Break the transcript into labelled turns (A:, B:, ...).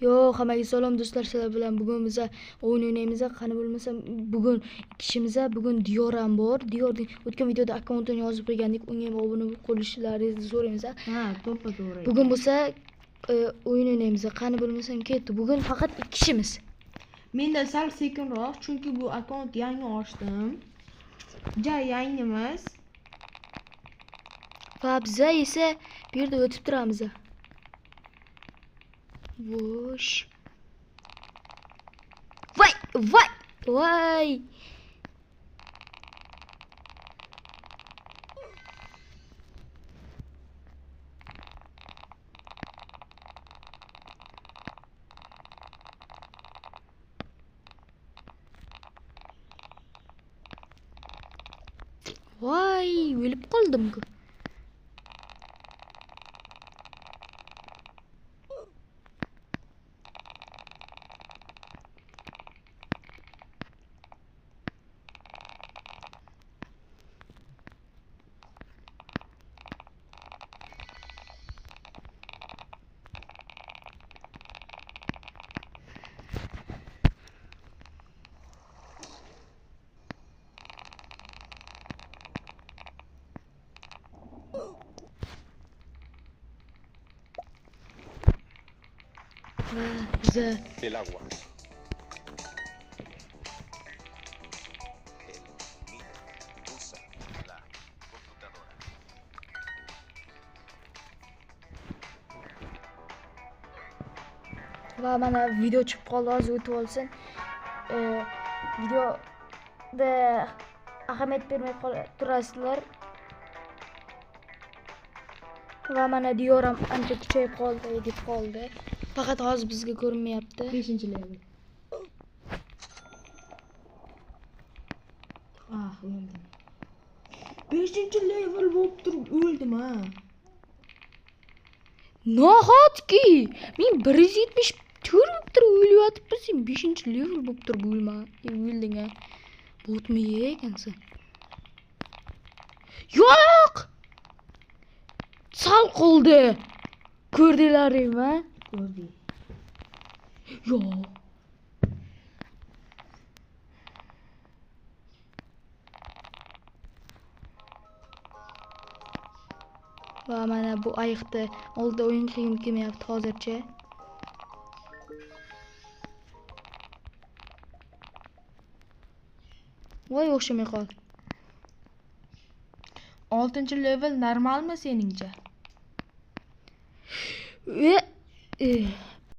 A: Yo'q, hammaga salom do'stlar, sizlar bilan bugun biz o'yin o'ynaymiz. Qani bo'lmasa bugun kishimiz bugun Diyor ham bor. Diyorning o'tgan videoda akkauntini yozib qo'ygandik. Unga ham obuna bo'lib qolishlaringizni so'raymiz.
B: Ha, to'g'ri.
A: Bugun bo'lsa o'yin o'ynaymiz. Qani bo'lmasam ketdi. Bugun faqat 2 kishimiz.
B: Menda sal sekinroq, chunki bu akkaunt yangi ochdim. Yangi emas.
A: Va biz esa bu yerda o'tib turamiz. Vosh. Voy. Voy, o'lib qoldim-ku.
C: El agua. Usa la computadora.
A: Va mana video chiqib qoldi, hozir o'tib olsin. Videoda ahamiyat bermay turasizlar. Va mana Diyor ham ancha kuchayib qoldi, deb qoldi. Faqat hozir bizga ko'rinmayapti.
B: 5-level. O'ldim. 5-level bo'lib turib o'ldim ha.
A: Nahotki men 174 bo'lib turib o'lyapti, sen 5-level bo'lib turib o'lding ha. Botmi ekansan? Yo'q! Sal qoldi. Ko'rdinglarmi?
B: Ko'rdim.
A: Yo'q. Va mana bu ayiqni oldida o'yin qilgim kelmayapti hozircha. Voy, o'xshamay qol.
B: 6-level normalmi seningcha?